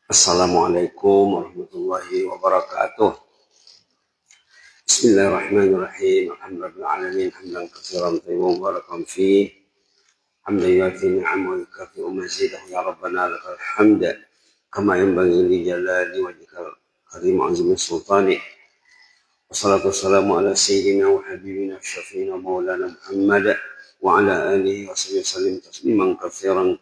Assalamualaikum warahmatullahi wabarakatuh. Bismillahirrahmanirrahim. Alhamdulillahirrahmanirrahim. Hamdan katsiran tayyiban mubarakan fih. Hamdan yuafi ni'amahu wa yukafi'u mazidahu ya rabbana lakal hamd. Kama yanbaghi li jalali wajhikal karim azim sultani. Wassalatu wassalamu ala sayyidina wa habibina syafiina maulana Muhammad wa ala alihi wa sahbihi wasallim tasliman katsiran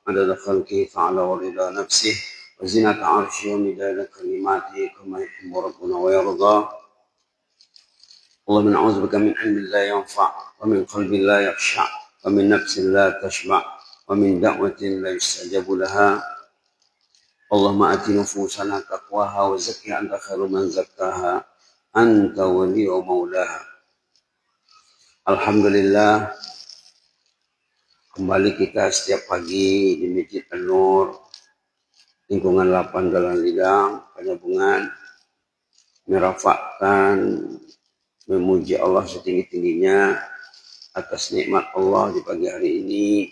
adada khalqihi ta'ala wa rida nafsihi wa zinata 'arsyihi wa midada kalimatihi kama yuhibbu rabbuna wa yarda. Allahumma na'udzubika min 'ilmin la yanfa' wa min qalbin la yakhsha' wa min nafsin la tashba' wa min da'watin la yustajabu laha. Allahumma ati nufusana taqwaha wa zakkiha anta khairu man zakkaha anta waliyyu maulaha. Alhamdulillah, kembali kita setiap pagi di Masjid An-Nur lingkungan 8 Jalan Lidang Penyambungan merafakkan memuji Allah setinggi-tingginya atas nikmat Allah di pagi hari ini.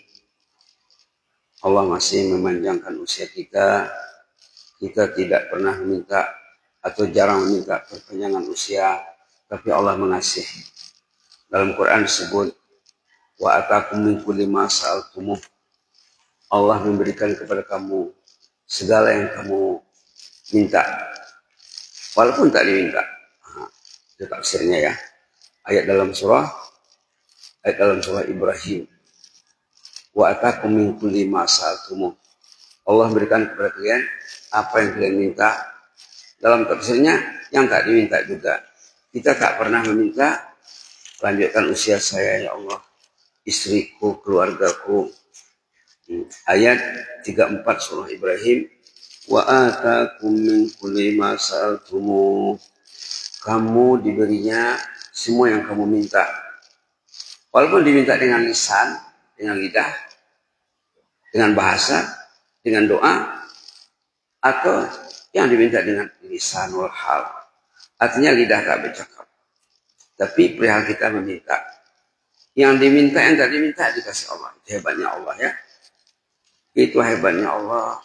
Allah masih memanjangkan usia kita. Kita tidak pernah meminta atau jarang meminta perpanjangan usia, tapi Allah mengasihi. Dalam Quran disebut wa atakum min kulli ma sa'altumuh. Allah memberikan kepada kamu segala yang kamu minta, walaupun tak diminta. Itu tafsirnya ya. Ayat dalam surah Ibrahim. Wa atakum min kulli ma sa'altumuh. Allah berikan kepada kalian apa yang kalian minta. Dalam tafsirnya yang tak diminta juga. Kita tak pernah meminta, lanjutkan usia saya ya Allah, istriku, keluargaku. Ayat 34 surah Ibrahim. Wa atakum min kulli ma sa'altumuh. Kamu diberinya semua yang kamu minta. Walaupun diminta dengan lisan, dengan lidah, dengan bahasa, dengan doa, atau yang diminta dengan lisanul hal. Artinya lidah tak bercakap. Tapi perihal kita meminta. Yang diminta, yang tak diminta dikasih Allah. Itu hebatnya Allah ya. Itu hebatnya Allah.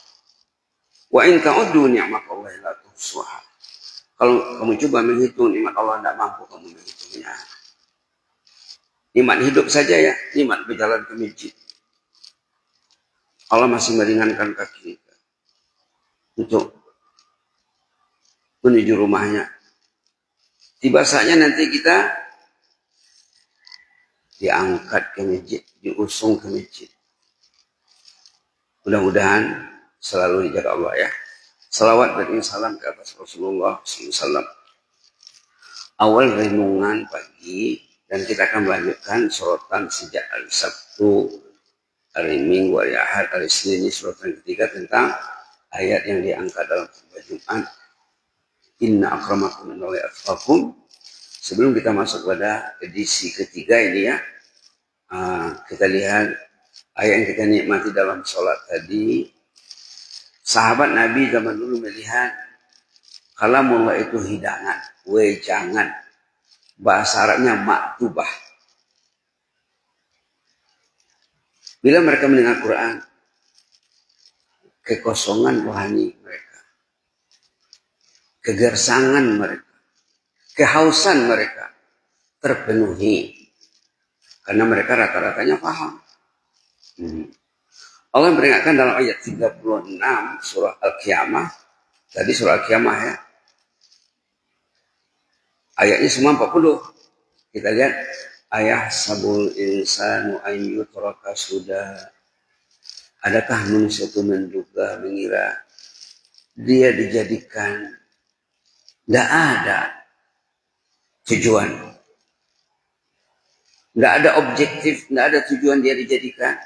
Wa in ta'uddu ni'matallahi la tuhsuha. Kalau kamu coba menghitung nikmat Allah, tidak mampu kamu menghitungnya. Nikmat hidup saja ya, nikmat berjalan ke masjid. Allah masih meringankan kaki kita untuk menuju rumahnya. Tiba saatnya nanti kita diangkat ke masjid, diusung ke masjid. Mudah-mudahan selalu dijaga Allah ya. Salawat dan salam ke atas Rasulullah SAW. Awal renungan pagi, dan kita akan melanjutkan sorotan sejak hari Sabtu, hari Minggu, hari Ahad, hari Senin. Ini sorotan ketiga tentang ayat yang diangkat dalam khutbah Jumat. Inna akramakum indallahi atqakum. Sebelum kita masuk pada edisi ketiga ini ya, kita lihat ayat yang kita nikmati dalam sholat tadi. Sahabat Nabi zaman dulu melihat kalamullah itu hidangan, wejangan. Bahasa Arabnya maktubah. Bila mereka mendengar Quran, kekosongan rohani mereka, kegersangan mereka, kehausan mereka terpenuhi. Karena mereka rata-ratanya paham. Allah memperingatkan dalam ayat 36 surah Al-Qiyamah. Tadi surah Al-Qiyamah ya. Ayatnya semua 40. Kita lihat. Ayah sabul insanu an yutraka sudah. Adakah manusia itu menduga, mengira dia dijadikan tidak ada tujuan. Tidak ada objektif, tidak ada tujuan dia dijadikan.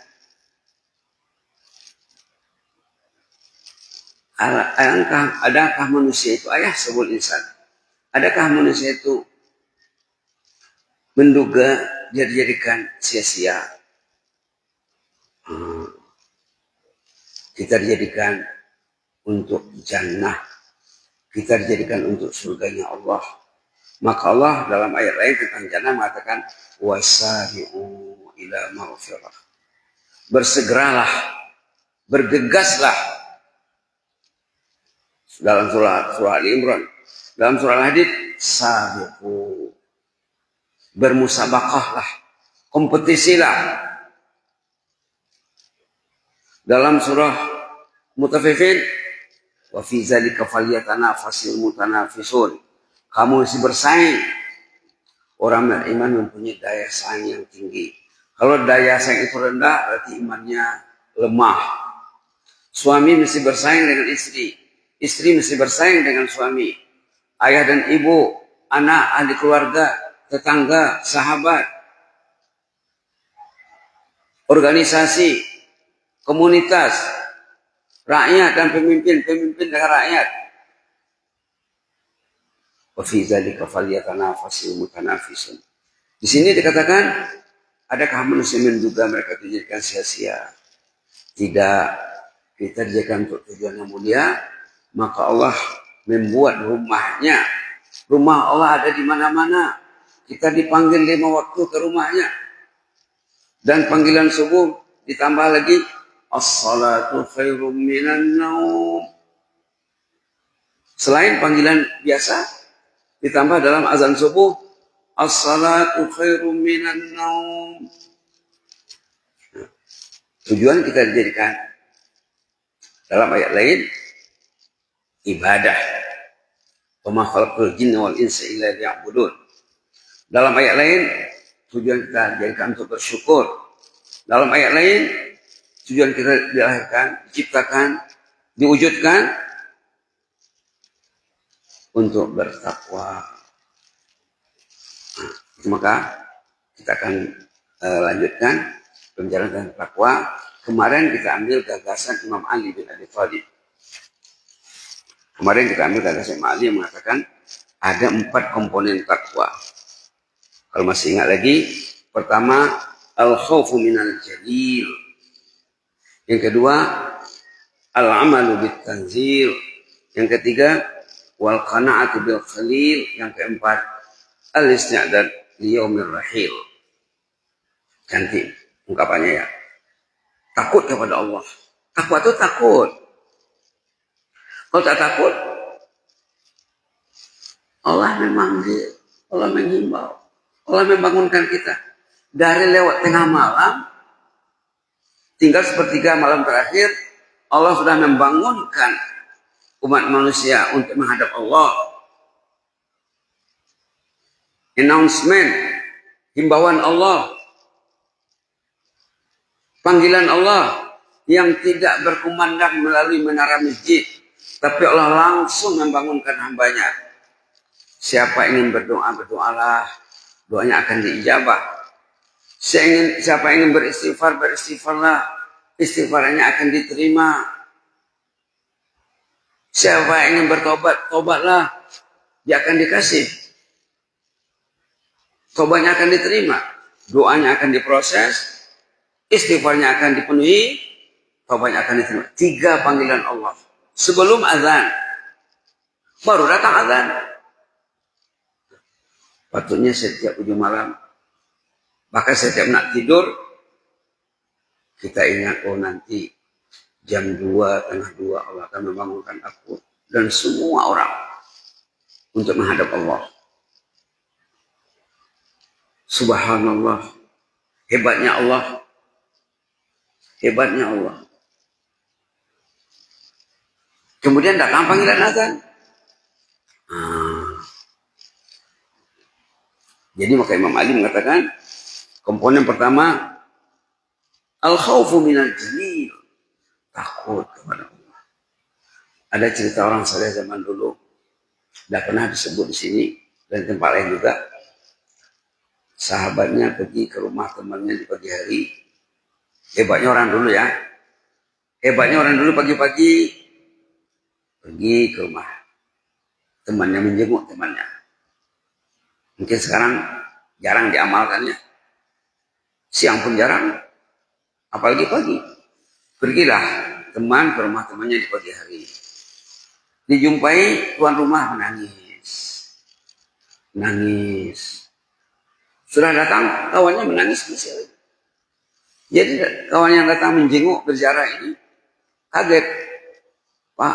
Adakah manusia itu, ayah sebut insan, adakah manusia itu menduga dia dijadikan sia-sia? Kita dijadikan untuk jannah, kita dijadikan untuk surganya Allah. Maka Allah dalam ayat lain tentang jannah mengatakan wasari'u ila maghfirah. Bersegeralah, bergegaslah dalam surah Ali Imran. Dalam surah Al-Hadid, sabiqu, bermusabaqahlah, kompetisilah. Dalam surah Mutaffifin, wa fi dzalika falyatanafasil mutanafisun. Kamu mesti bersaing. Orang beriman mempunyai daya saing yang tinggi. Kalau daya saing itu rendah, berarti imannya lemah. Suami mesti bersaing dengan istri. Istri mesti bersaing dengan suami. Ayah dan ibu, anak, ahli keluarga, tetangga, sahabat, organisasi, komunitas, rakyat dan pemimpin dengan rakyat. Wa fi dzalika falyatanafasil mutanafisun. Di sini dikatakan, adakah manusia menduga mereka dijadikan sia-sia? Tidak, kita dijadikan untuk tujuan yang mulia, maka Allah membuat rumahnya. Rumah Allah ada di mana-mana. Kita dipanggil 5 waktu ke rumahnya. Dan panggilan subuh ditambah lagi, as-salatu khairum minan naum. Selain panggilan biasa, ditambah dalam azan subuh, as-salatu khairum minan naum. Tujuan kita dijadikan dalam ayat lain ibadah. Wa ma khalaqtul jinna wal insa illa liya'budun. Dalam ayat lain tujuan kita dijadikan untuk bersyukur. Dalam ayat lain tujuan kita dilahirkan, diciptakan, diwujudkan untuk bertakwa. Maka kita akan lanjutkan pembicaraan tentang takwa. Kemarin kita ambil gagasan Imam Ali bin Abi Thalib. Kemarin kita ambil gagasan Imam Ali yang mengatakan ada 4 komponen takwa. Kalau masih ingat lagi, pertama al-khawfu minal jalil. Yang kedua al-amalu bit tanzil. Yang ketiga wal qana'atu bil khalil. Yang keempat al-isti'dad li yaumir rahil. Cantik ungkapannya ya. Takut kepada Allah. Takwa itu takut. Kalau tak takut, Allah memanggil, Allah menghimbau, Allah membangunkan kita. Dari lewat tengah malam, tinggal sepertiga malam terakhir, Allah sudah membangunkan umat manusia untuk menghadap Allah. Announcement, himbauan Allah, panggilan Allah yang tidak berkumandang melalui menara masjid, tapi Allah langsung membangunkan hambanya. Siapa ingin berdoa, berdoalah, doanya akan diijabah. Siapa ingin beristighfar, beristighfarlah, istighfarannya akan diterima. Siapa ingin bertobat, tobatlah, dia akan dikasih. Tobatnya akan diterima, doanya akan diproses, istighfarnya akan dipenuhi, tobatnya akan diterima. 3 panggilan Allah. Sebelum azan, baru datang azan. Patutnya setiap ujung malam, bahkan setiap nak tidur, kita ingat, oh nanti jam 2, tengah 2 Allah akan membangunkan aku dan semua orang untuk menghadap Allah. Subhanallah, hebatnya Allah. Hebatnya Allah. Kemudian datang panggilan azan. Jadi maka Imam Ali mengatakan, komponen pertama, al-khawfu minal jalil. Takut kepada Allah. Ada cerita orang saleh zaman dulu, sudah pernah disebut di sini, dan tempat lain juga. Sahabatnya pergi ke rumah temannya di pagi hari. Hebatnya orang dulu ya. Hebatnya orang dulu pagi-pagi pergi ke rumah temannya, menjenguk temannya. Mungkin sekarang jarang diamalkannya. Siang pun jarang, apalagi pagi. Pergilah teman ke rumah temannya di pagi hari. Dijumpai tuan rumah menangis. Nangis. Sudah datang, kawannya menangis masih. Jadi kawan yang datang menjenguk berziarah ini kaget. Pak,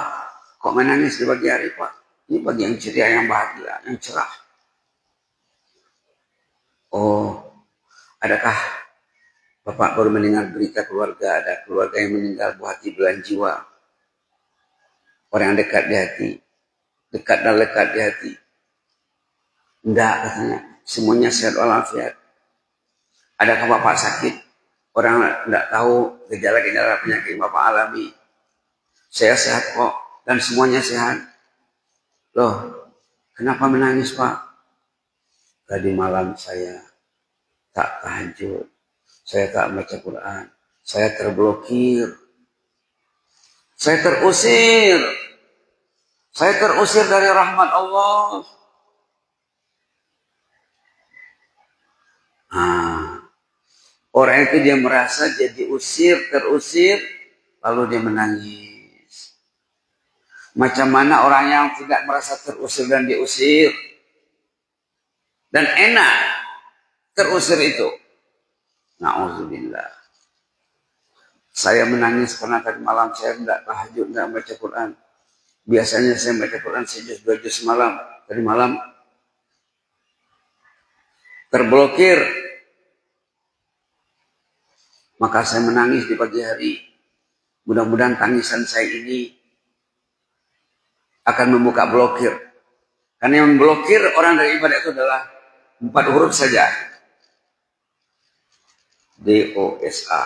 Kok menangis di pagi hari, Pak? Ini pagi yang ceria, yang bahagia, yang cerah. Oh, adakah Bapak baru mendengar berita keluarga, ada keluarga yang meninggal, buah hati belahan jiwa. Orang yang dekat di hati. Dekat dan lekat di hati. Enggak, katanya. Semuanya sehat walafiat. Adakah Bapak sakit? Orang tidak tahu gejala-gejala penyakit Bapak alami. Saya sehat kok. Dan semuanya sehat. Loh, kenapa menangis, Pak? Tadi malam saya tak tahajud. Saya tak baca Quran. Saya terblokir. Saya terusir. Saya terusir dari rahmat Allah. Orang itu dia merasa jadi terusir, lalu dia menangis. Macam mana orang yang tidak merasa terusir dan diusir? Dan enak terusir itu. Na'udzubillah. Saya menangis karena tadi malam saya tidak tahajud, tidak baca Quran. Biasanya saya baca Quran sejus 2 juz malam. Tadi malam terblokir. Maka saya menangis di pagi hari. Mudah-mudahan tangisan saya ini akan membuka blokir. Karena yang memblokir orang dari ibadah itu adalah 4 huruf saja. DOSA.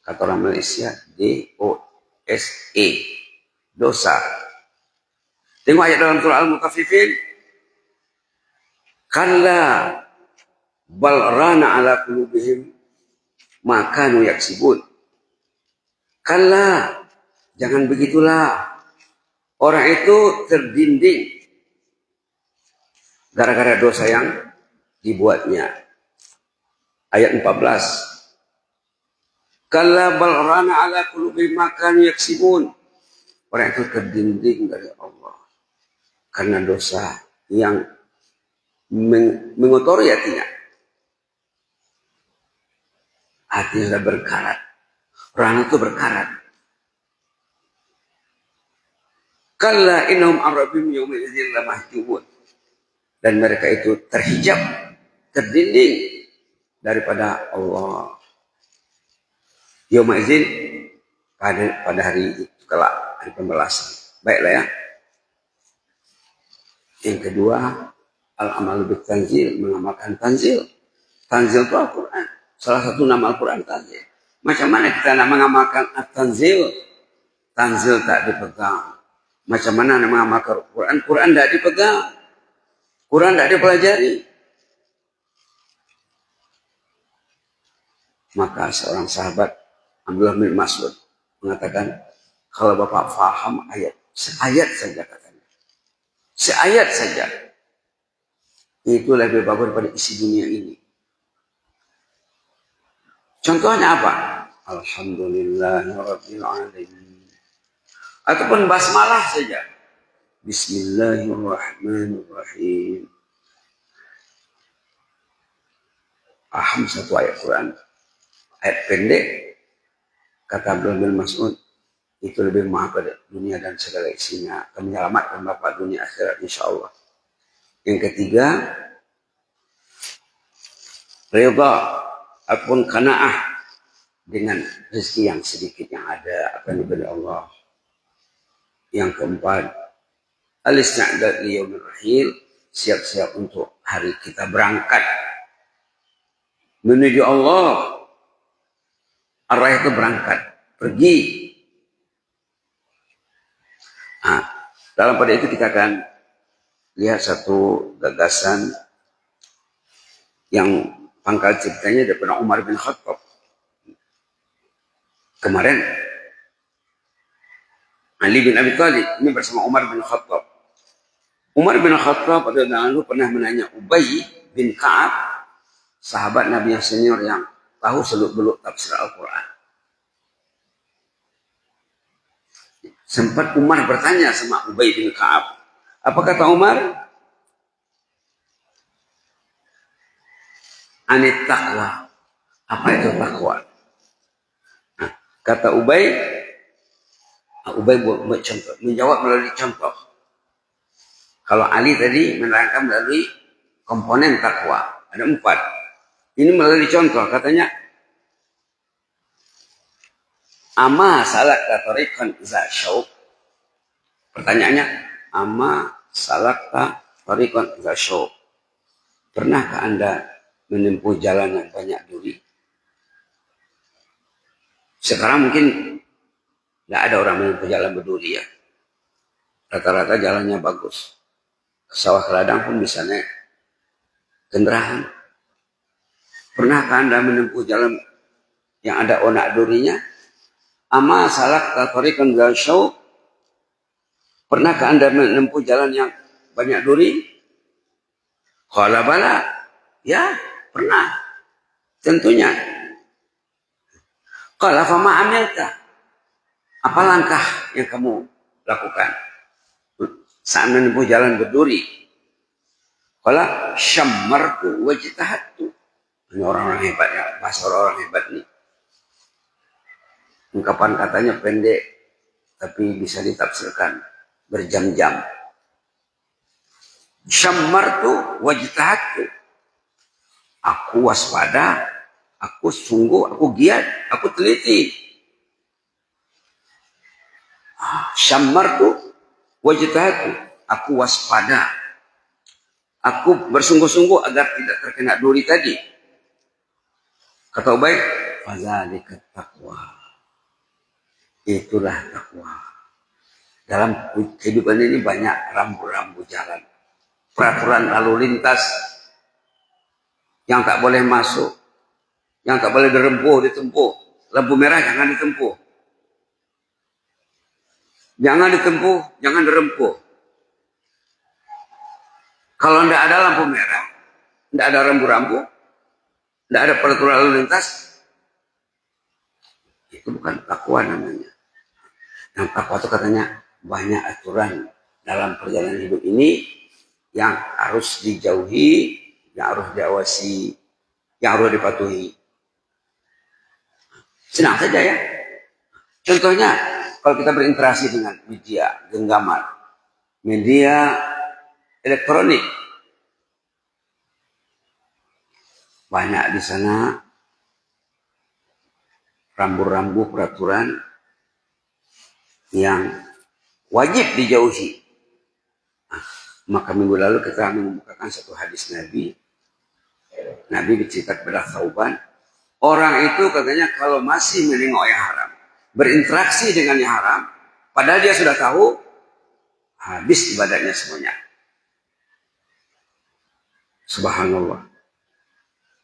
Kata orang Malaysia, DOSE. Dosa. Tengok ayat dalam surah Al-Mutaffifin. Kalla bal rana ala qulubihim ma kanu yaksibun. Kalla, jangan begitulah. Orang itu terdinding gara-gara dosa yang dibuatnya. Ayat 14. Kalla bal rana ala qulubihim ma kanu yaksibun. Orang itu terdinding dari Allah karena dosa yang mengotori hatinya. Hatinya sudah berkarat. Orang itu berkarat. Kalla innahum arabim yawma idzin lamahjubun. Dan mereka itu terhijab, terdinding daripada Allah. Yawma idzin pada hari itu kelak, hari pembalasan. Baiklah ya. Yang kedua, al-amal bil tanzil, mengamalkan tanzil. Tanzil itu Al-Quran. Salah satu nama Al-Quran tanzil. Macam mana kita nak mengamalkan tanzil? Tanzil tak dipegang. Macam mana nak mengamalkan Quran? Quran tak dipegang. Quran tak dipelajari. Maka seorang sahabat Abdullah bin Mas'ud mengatakan, kalau Bapak faham ayat, seayat saja katanya. Seayat saja. Itu lebih bagus daripada isi dunia ini. Contohnya apa? Alhamdulillahirabbil alamin. Ataupun basmalah saja. Bismillahirrahmanirrahim. Paham satu ayat Quran. Ayat pendek. Kata Abdullah bin Mas'ud. Itu lebih maha pada dunia dan segala isinya. Akan menyelamatkan Bapak dunia akhirat insyaAllah. Yang ketiga. Ridha ataupun qanaah dengan rezeki yang sedikit yang ada akan diberi Allah. Yang keempat, al-isti'dad li yaumir rahil, siap-siap untuk hari kita berangkat menuju Allah. Arah itu berangkat, pergi. Nah, dalam pada itu kita akan lihat satu gagasan yang pangkal ceritanya daripada Umar bin Khattab. Kemarin Ali bin Abi Thalib ini bersama Umar bin Khattab. Umar bin Khattab pada dahulu pernah menanya Ubay bin Ka'ab, sahabat Nabi yang senior yang tahu seluk-beluk tafsir Al-Quran. Sempat Umar bertanya sama Ubay bin Ka'ab. Apa kata Umar? Anit taqwa. Apa itu taqwa? Nah, kata Ubay Ubay menjawab melalui contoh. Kalau Ali tadi menerangkan melalui komponen takwa. Ada 4. Ini melalui contoh. Katanya, Ama salakta tariqan za syauq. Pertanyaannya, Ama salakta tariqan za syauq. Pernahkah Anda menempuh jalan yang banyak duri? Sekarang mungkin tidak ada orang menempuh jalan berduri ya. Rata-rata jalannya bagus. Ke sawah ke ladang pun bisa naik kendaraan. Pernahkah Anda menempuh jalan yang ada onak durinya? Ama salakta tariqan za syauq. Pernahkah Anda menempuh jalan yang banyak duri? Qala bala. Ya, pernah. Tentunya. Qala fama amilta. Apa langkah yang kamu lakukan saat menempuh jalan berduri? Qala syammartu wajtahattu. Ini orang-orang hebat ya, bahasa orang-orang hebat nih. Ungkapan katanya pendek, tapi bisa ditafsirkan berjam-jam. Syammartu wajtahattu. Aku waspada, aku sungguh, aku giat, aku teliti. Syammartu wajtahattu. Aku waspada. Aku bersungguh-sungguh agar tidak terkena duri tadi. Kata Ubay, fadzalika taqwa. Itulah takwa. Dalam kehidupan ini banyak rambu-rambu jalan. Peraturan lalu lintas yang tak boleh masuk, yang tak boleh ditempuh. Lampu merah jangan ditempuh. Jangan ditempuh, jangan dirempuh. Kalau tidak ada lampu merah, tidak ada rambu-rambu, tidak ada peraturan lalu lintas, itu bukan takwa namanya. Yang takwa itu katanya banyak aturan dalam perjalanan hidup ini yang harus dijauhi, yang harus diawasi, yang harus dipatuhi. Senang saja ya. Contohnya, kalau kita berinteraksi dengan media genggaman, media elektronik, banyak di sana rambu-rambu peraturan yang wajib dijauhi. Maka minggu lalu kita membukakan satu hadis Nabi. Nabi bercerita kepada Thauban, orang itu katanya kalau masih menengok yang haram, berinteraksi dengan yang haram, padahal dia sudah tahu, habis ibadahnya semuanya. Subhanallah.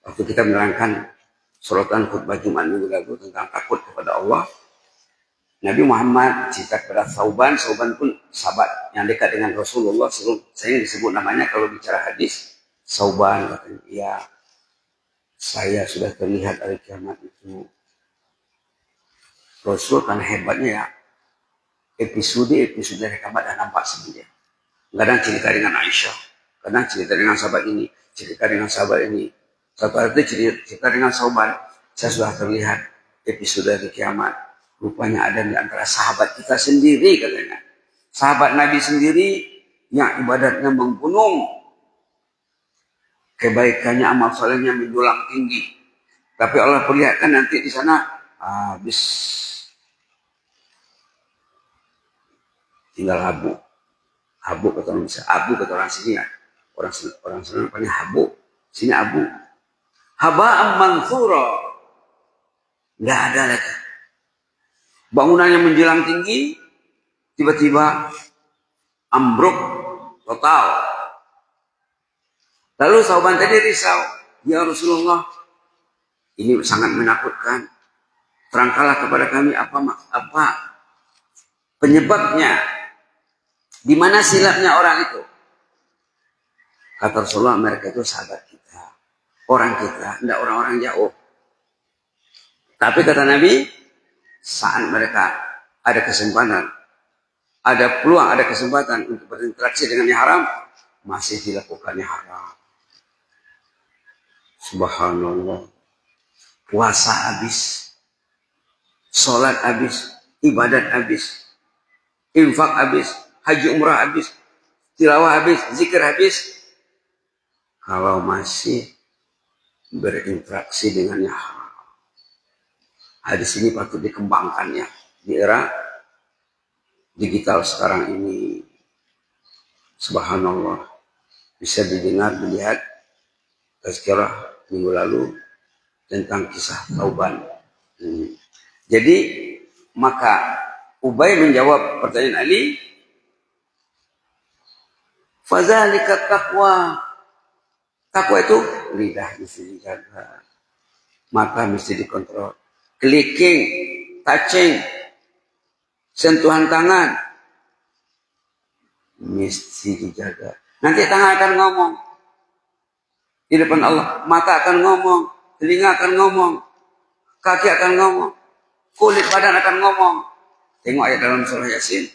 Waktu kita menerangkan suratan khutbah Jumat minggu lalu tentang takut kepada Allah, Nabi Muhammad cerita kepada Thauban. Thauban pun sahabat yang dekat dengan Rasulullah. Saya disebut namanya kalau bicara hadis. Thauban katanya, ya saya sudah terlihat hari kiamat itu. Rasul kan hebatnya ya, episode hari kiamat dah nampak sebenarnya. Kadang cerita dengan Aisyah, kadang cerita dengan sahabat ini, cerita dengan sahabat ini. Satu hari itu cerita dengan Thauban, saya sudah terlihat episode hari kiamat. Rupanya ada di antara sahabat kita sendiri katanya. Sahabat Nabi sendiri yang ibadatnya menggunung. Kebaikannya, amal solehnya menjulang tinggi. Tapi Allah perlihatkan nanti di sana habis. Tinggal habu. Habu kata orang bisa. Abu kata orang sini ya. Orang sana panggil habu. Sini abu. Haba'am manthura. Nggak ada lagi. Bangunannya menjulang tinggi, tiba-tiba ambruk total. Lalu Thauban tadi risau, ya Rasulullah, ini sangat menakutkan. Terangkanlah kepada kami apa penyebabnya, di mana silapnya orang itu. Kata Rasulullah, mereka itu sahabat kita, orang kita, tidak orang-orang jauh. Tapi kata Nabi, saat mereka ada kesempatan, ada peluang, ada kesempatan untuk berinteraksi dengan yang haram, masih dilakukan yang haram. Subhanallah. Puasa habis, sholat habis, ibadat habis. infak habis, haji umrah habis, tilawah habis, zikir habis. Kalau masih berinteraksi dengannya, hadis ini patut dikembangkan ya. Di era digital sekarang ini, subhanallah, bisa didengar, dilihat tazkirah minggu lalu tentang kisah Tauban. Jadi maka Ubay menjawab pertanyaan Ali, fadzalika taqwa. Takwa itu lidah mesti dijaga, mata mesti dikontrol, clicking, touching, sentuhan tangan mesti dijaga. Nanti tangan akan ngomong di depan Allah, mata akan ngomong, telinga akan ngomong, kaki akan ngomong, kulit badan akan ngomong. Tengok ayat dalam surah Yasin,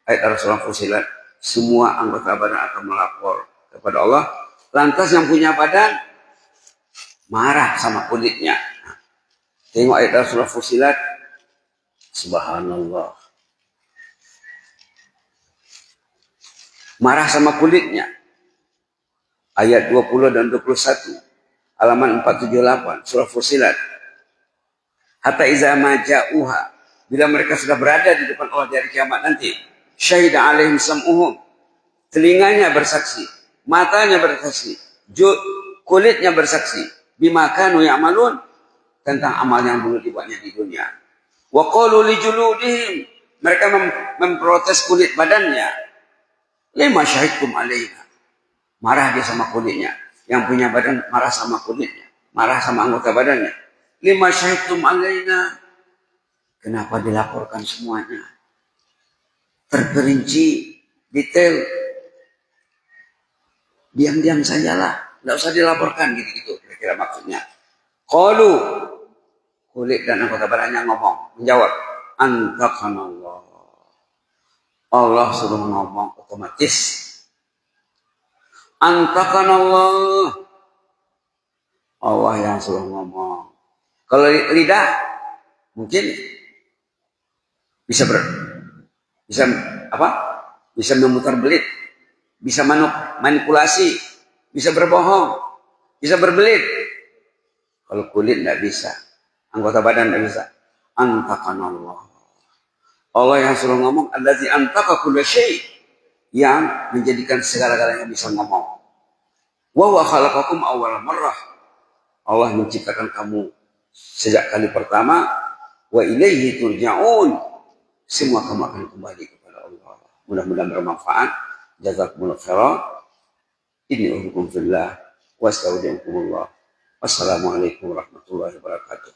ayat dalam surah Fusilat, semua anggota badan akan melapor kepada Allah. Lantas yang punya badan marah sama kulitnya. Tengok ayat dalam surah Fusilat, subhanallah, marah sama kulitnya. Ayat 20 dan 21, halaman 478, surah Fusilat. Hatta iza maja'uha, bila mereka sudah berada di depan Allah di hari kiamat nanti, syahida alaihim sam'uhum, telinganya bersaksi, matanya bersaksi, kulitnya bersaksi, bima kanu ya'malun, tentang amal yang dulu dibuatnya di dunia. Wa qalu li juludihim, mereka memprotes kulit badannya, lima syahidtum alaina, marah dia sama kulitnya. Yang punya badan marah sama kulitnya, marah sama anggota badannya. Lima syahidtum alaina, kenapa dilaporkan semuanya terperinci, detail? Diam-diam sajalah, tidak usah dilaporkan, gitu-gitu kira-kira maksudnya. Qalu, kulit dan anggota badannya ngomong, menjawab, antaqanallah, Allah suruh ngomong otomatis. Antaqanallah, Allah yang suruh ngomong. Kalau lidah mungkin bisa bisa memutar belit, bisa manipulasi, bisa berbohong, bisa berbelit. Kalau kulit tidak bisa, anggota badan tidak bisa. Antaqanallah, Allah yang suruh ngomong, allazi antaqa kulla syai', yang menjadikan segala-galanya bisa ngomong. Wa huwa khalaqakum awwal marrah, Allah menciptakan kamu sejak kali pertama. Wa ilaihi turja'un, semua kamu akan kembali kepada Allah. Mudah-mudahan bermanfaat. Jazakumullah khairan. Inni uhibbum fillah wa astaudiukumullah. Wassalamualaikum warahmatullahi wabarakatuh.